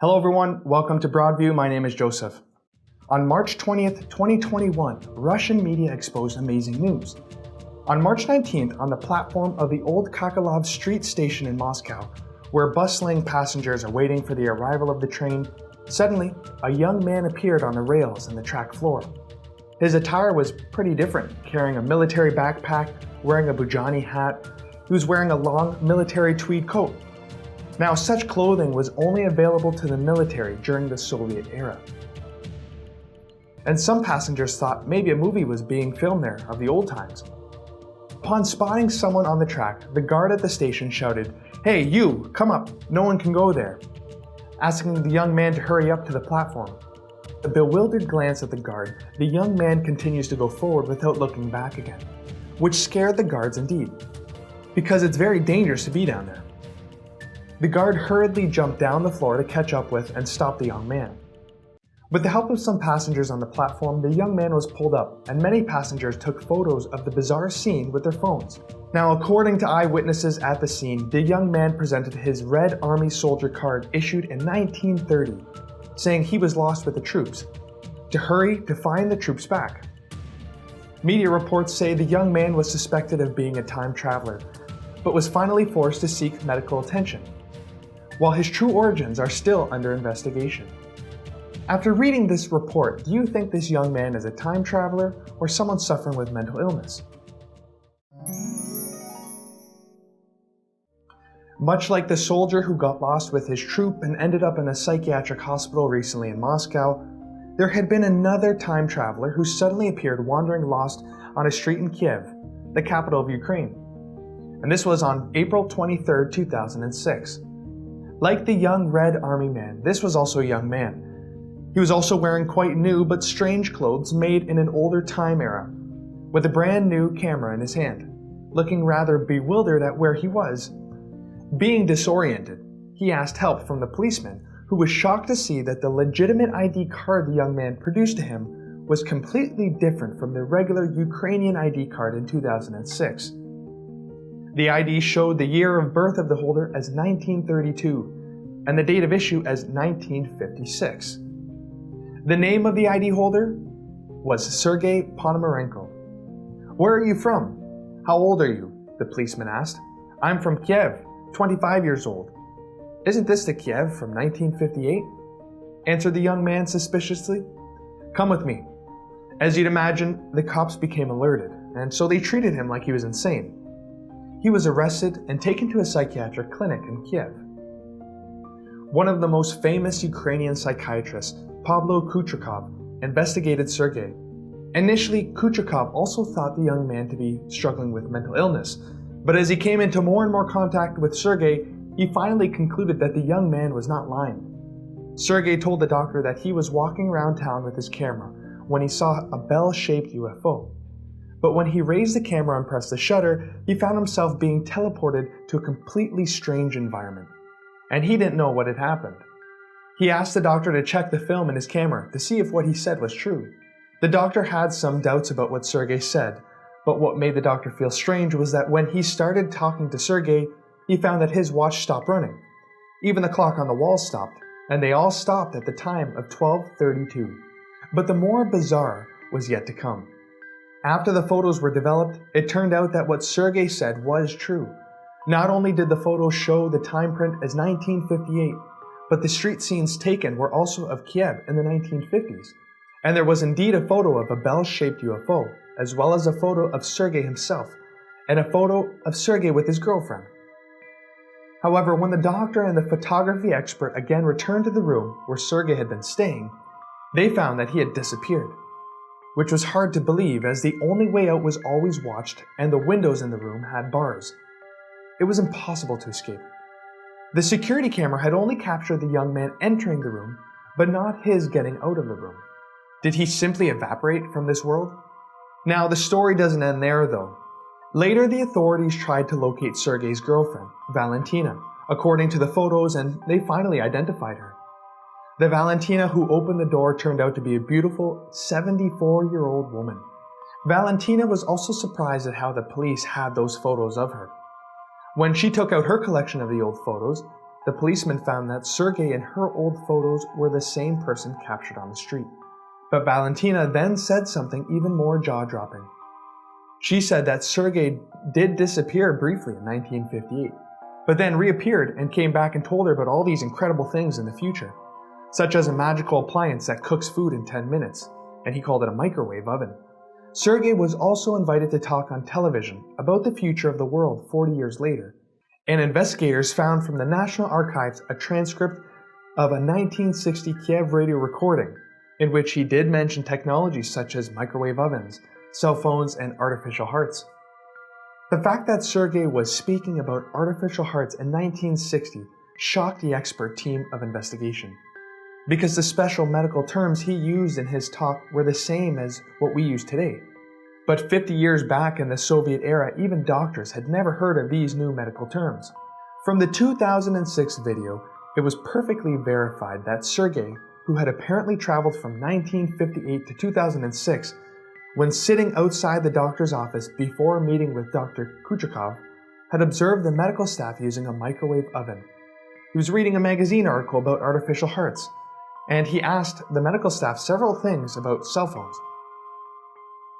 Hello everyone, welcome to Broadview. My name is Joseph. On March 20th, 2021, Russian media exposed amazing news. On March 19th, on the platform of the old Kachalov Street station in Moscow, where bustling passengers are waiting for the arrival of the train, suddenly, a young man appeared on the rails in the track floor. His attire was pretty different, carrying a military backpack, wearing a Bujoni hat. He was wearing a long military tweed coat. Now, such clothing was only available to the military during the Soviet era. And some passengers thought maybe a movie was being filmed there of the old times. Upon spotting someone on the track, the guard at the station shouted, "Hey, you, come up, no one can go there," asking the young man to hurry up to the platform. A bewildered glance at the guard, the young man continues to go forward without looking back again, which scared the guards indeed, because it's very dangerous to be down there. The guard hurriedly jumped down the floor to catch up with and stop the young man. With the help of some passengers on the platform, the young man was pulled up, and many passengers took photos of the bizarre scene with their phones. Now, according to eyewitnesses at the scene, the young man presented his Red Army soldier card issued in 1930, saying he was lost with the troops, to hurry to find the troops back. Media reports say the young man was suspected of being a time traveler, but was finally forced to seek medical attention, while his true origins are still under investigation. After reading this report, do you think this young man is a time traveler or someone suffering with mental illness? Much like the soldier who got lost with his troop and ended up in a psychiatric hospital recently in Moscow, there had been another time traveler who suddenly appeared wandering lost on a street in Kiev, the capital of Ukraine. And this was on April 23, 2006. Like the young Red Army man, this was also a young man. He was also wearing quite new but strange clothes made in an older time era, with a brand new camera in his hand, looking rather bewildered at where he was. Being disoriented, he asked help from the policeman, who was shocked to see that the legitimate ID card the young man produced to him was completely different from the regular Ukrainian ID card in 2006. The ID showed the year of birth of the holder as 1932 and the date of issue as 1956. The name of the ID holder was Sergei Ponomarenko. "Where are you from? How old are you?" the policeman asked. "I'm from Kiev, 25 years old." "Isn't this the Kiev from 1958? answered the young man suspiciously. "Come with me." As you'd imagine, the cops became alerted, and so they treated him like he was insane. He was arrested and taken to a psychiatric clinic in Kiev. One of the most famous Ukrainian psychiatrists, Pavlo Kachalov, investigated Sergei. Initially, Kachalov also thought the young man to be struggling with mental illness, but as he came into more and more contact with Sergei, he finally concluded that the young man was not lying. Sergei told the doctor that he was walking around town with his camera when he saw a bell-shaped UFO. But when he raised the camera and pressed the shutter, he found himself being teleported to a completely strange environment. And he didn't know what had happened. He asked the doctor to check the film in his camera to see if what he said was true. The doctor had some doubts about what Sergei said, but what made the doctor feel strange was that when he started talking to Sergei, he found that his watch stopped running. Even the clock on the wall stopped, and they all stopped at the time of 12:32. But the more bizarre was yet to come. After the photos were developed, it turned out that what Sergei said was true. Not only did the photos show the time print as 1958, but the street scenes taken were also of Kiev in the 1950s. And there was indeed a photo of a bell-shaped UFO, as well as a photo of Sergei himself, and a photo of Sergei with his girlfriend. However, when the doctor and the photography expert again returned to the room where Sergei had been staying, they found that he had disappeared, which was hard to believe as the only way out was always watched and the windows in the room had bars. It was impossible to escape. The security camera had only captured the young man entering the room, but not his getting out of the room. Did he simply evaporate from this world? Now, the story doesn't end there though. Later, the authorities tried to locate Sergei's girlfriend, Valentina, according to the photos, and they finally identified her. The Valentina who opened the door turned out to be a beautiful 74-year-old woman. Valentina was also surprised at how the police had those photos of her. When she took out her collection of the old photos, the policeman found that Sergei and her old photos were the same person captured on the street. But Valentina then said something even more jaw-dropping. She said that Sergei did disappear briefly in 1958, but then reappeared and came back and told her about all these incredible things in the future, such as a magical appliance that cooks food in 10 minutes, and he called it a microwave oven. Sergei was also invited to talk on television about the future of the world 40 years later, and investigators found from the National Archives a transcript of a 1960 Kiev radio recording in which he did mention technologies such as microwave ovens, cell phones, and artificial hearts. The fact that Sergei was speaking about artificial hearts in 1960 shocked the expert team of investigation, because the special medical terms he used in his talk were the same as what we use today. But 50 years back in the Soviet era, even doctors had never heard of these new medical terms. From the 2006 video, it was perfectly verified that Sergei, who had apparently traveled from 1958 to 2006, when sitting outside the doctor's office before a meeting with Dr. Kachalov, had observed the medical staff using a microwave oven. He was reading a magazine article about artificial hearts, and he asked the medical staff several things about cell phones.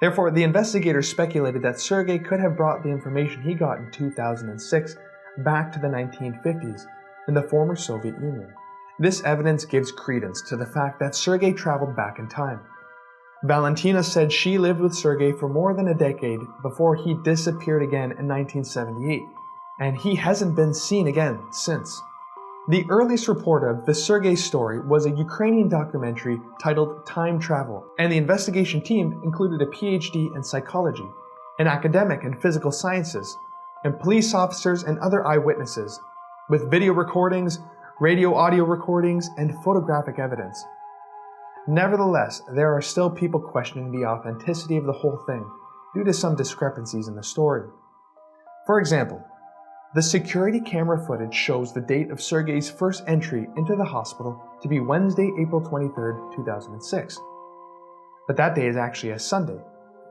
Therefore, the investigators speculated that Sergei could have brought the information he got in 2006 back to the 1950s in the former Soviet Union. This evidence gives credence to the fact that Sergei traveled back in time. Valentina said she lived with Sergei for more than a decade before he disappeared again in 1978, and he hasn't been seen again since. The earliest report of the Sergei story was a Ukrainian documentary titled Time Travel, and the investigation team included a PhD in psychology, an academic in physical sciences, and police officers and other eyewitnesses, with video recordings, radio-audio recordings, and photographic evidence. Nevertheless, there are still people questioning the authenticity of the whole thing due to some discrepancies in the story. For example, the security camera footage shows the date of Sergei's first entry into the hospital to be Wednesday, April 23, 2006. But that day is actually a Sunday.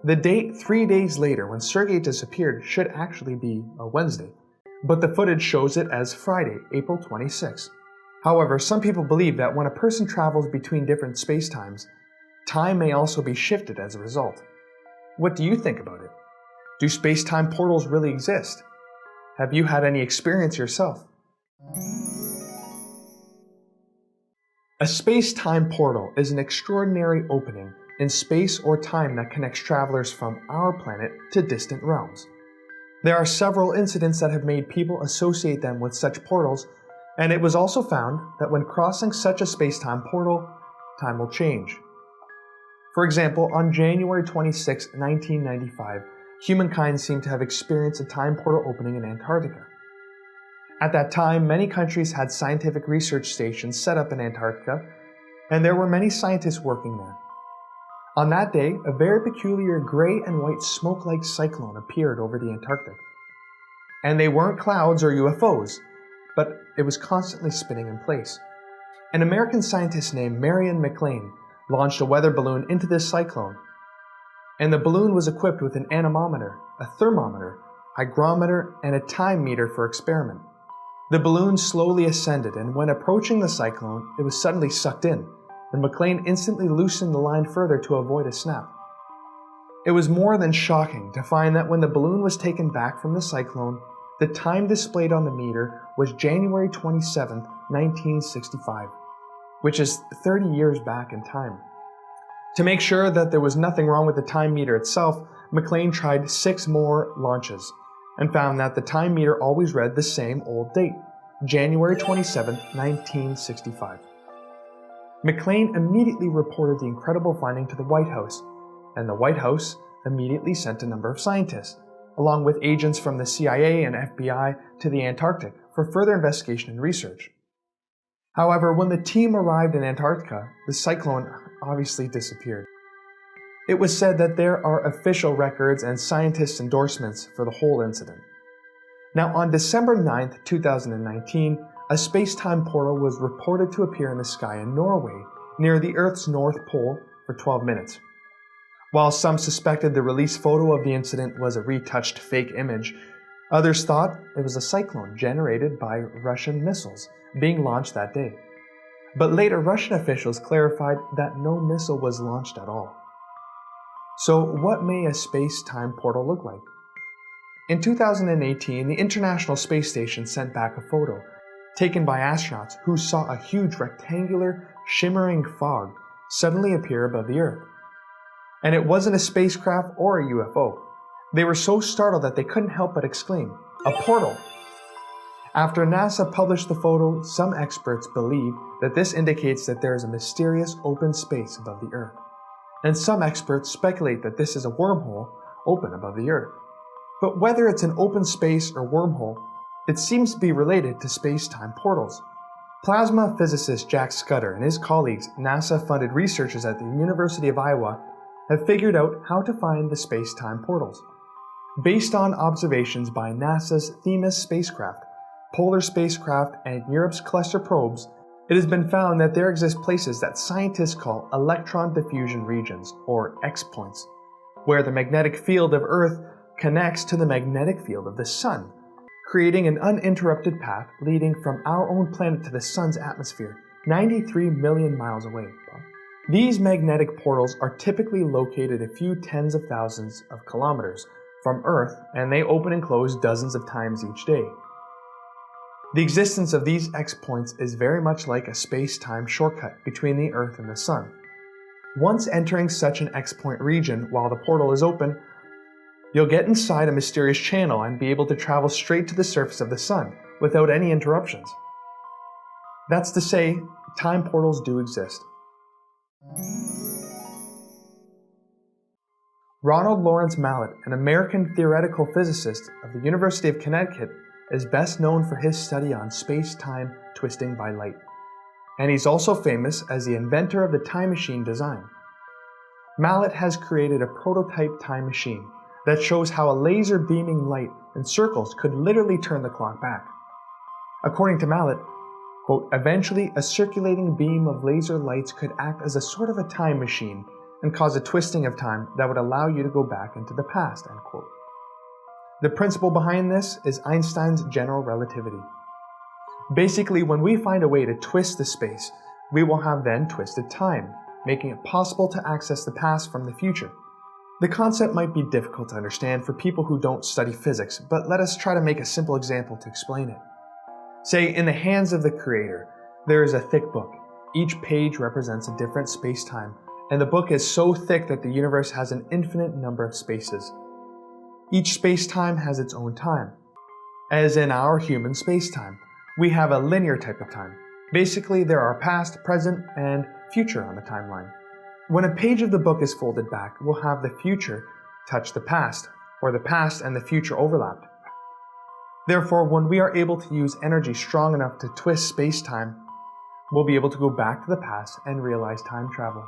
The date 3 days later when Sergei disappeared should actually be a Wednesday, but the footage shows it as Friday, April 26. However, some people believe that when a person travels between different spacetimes, time may also be shifted as a result. What do you think about it? Do space-time portals really exist? Have you had any experience yourself? A space-time portal is an extraordinary opening in space or time that connects travelers from our planet to distant realms. There are several incidents that have made people associate them with such portals, and it was also found that when crossing such a space-time portal, time will change. For example, on January 26, 1995, humankind seemed to have experienced a time portal opening in Antarctica. At that time, many countries had scientific research stations set up in Antarctica, and there were many scientists working there. On that day, a very peculiar gray and white smoke-like cyclone appeared over the Antarctic. And they weren't clouds or UFOs, but it was constantly spinning in place. An American scientist named Marion McLean launched a weather balloon into this cyclone, and the balloon was equipped with an anemometer, a thermometer, hygrometer, and a time meter for experiment. The balloon slowly ascended, and when approaching the cyclone, it was suddenly sucked in, and McLean instantly loosened the line further to avoid a snap. It was more than shocking to find that when the balloon was taken back from the cyclone, the time displayed on the meter was January 27, 1965, which is 30 years back in time. To make sure that there was nothing wrong with the time meter itself, McLean tried 6 more launches and found that the time meter always read the same old date, January 27, 1965. McLean immediately reported the incredible finding to the White House, and the White House immediately sent a number of scientists, along with agents from the CIA and FBI, to the Antarctic for further investigation and research. However, when the team arrived in Antarctica, the cyclone obviously disappeared. It was said that there are official records and scientists' endorsements for the whole incident. Now, on December 9, 2019, a space-time portal was reported to appear in the sky in Norway, near the Earth's North Pole, for 12 minutes. While some suspected the released photo of the incident was a retouched fake image, Others thought it was a cyclone generated by Russian missiles being launched that day. But later Russian officials clarified that no missile was launched at all. So what may a space-time portal look like? In 2018, the International Space Station sent back a photo taken by astronauts who saw a huge rectangular, shimmering fog suddenly appear above the Earth. And it wasn't a spacecraft or a UFO. They were so startled that they couldn't help but exclaim, "A portal!" After NASA published the photo, some experts believe that this indicates that there is a mysterious open space above the Earth. And some experts speculate that this is a wormhole open above the Earth. But whether it's an open space or wormhole, it seems to be related to space-time portals. Plasma physicist Jack Scudder and his colleagues, NASA-funded researchers at the University of Iowa, have figured out how to find the space-time portals. Based on observations by NASA's Themis spacecraft, Polar spacecraft, and Europe's cluster probes, it has been found that there exist places that scientists call electron diffusion regions, or X-points, where the magnetic field of Earth connects to the magnetic field of the Sun, creating an uninterrupted path leading from our own planet to the Sun's atmosphere, 93 million miles away. These magnetic portals are typically located a few tens of thousands of kilometers from Earth, and they open and close dozens of times each day. The existence of these X-points is very much like a space-time shortcut between the Earth and the Sun. Once entering such an X-point region while the portal is open, you'll get inside a mysterious channel and be able to travel straight to the surface of the Sun without any interruptions. That's to say, time portals do exist. Ronald Lawrence Mallet, an American theoretical physicist of the University of Connecticut, is best known for his study on space-time twisting by light. And he's also famous as the inventor of the time machine design. Mallet has created a prototype time machine that shows how a laser beaming light in circles could literally turn the clock back. According to Mallet, quote, "Eventually a circulating beam of laser lights could act as a sort of a time machine and cause a twisting of time that would allow you to go back into the past," end quote. The principle behind this is Einstein's general relativity. Basically, when we find a way to twist the space, we will have then twisted time, making it possible to access the past from the future. The concept might be difficult to understand for people who don't study physics, but let us try to make a simple example to explain it. Say, in the hands of the Creator, there is a thick book. Each page represents a different space-time, and the book is so thick that the universe has an infinite number of spaces. Each space-time has its own time. As in our human space-time, we have a linear type of time. Basically, there are past, present, and future on the timeline. When a page of the book is folded back, we'll have the future touch the past, or the past and the future overlapped. Therefore, when we are able to use energy strong enough to twist space-time, we'll be able to go back to the past and realize time travel.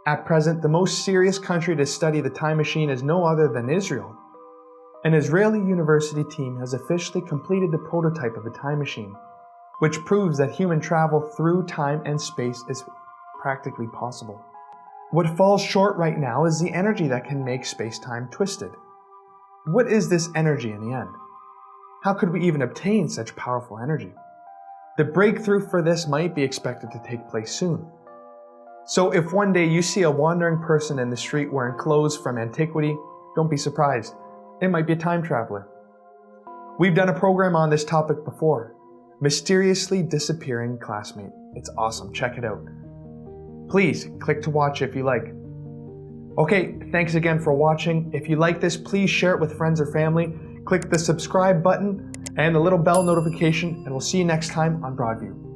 At present, the most serious country to study the time machine is no other than Israel. An Israeli university team has officially completed the prototype of a time machine, which proves that human travel through time and space is practically possible. What falls short right now is the energy that can make space-time twisted. What is this energy in the end? How could we even obtain such powerful energy? The breakthrough for this might be expected to take place soon. So if one day you see a wandering person in the street wearing clothes from antiquity, don't be surprised. It might be a time traveler. We've done a program on this topic before. Mysteriously Disappearing Classmate. It's awesome, check it out. Please click to watch if you like. Okay, thanks again for watching. If you like this, please share it with friends or family. Click the subscribe button and the little bell notification, and we'll see you next time on Broadview.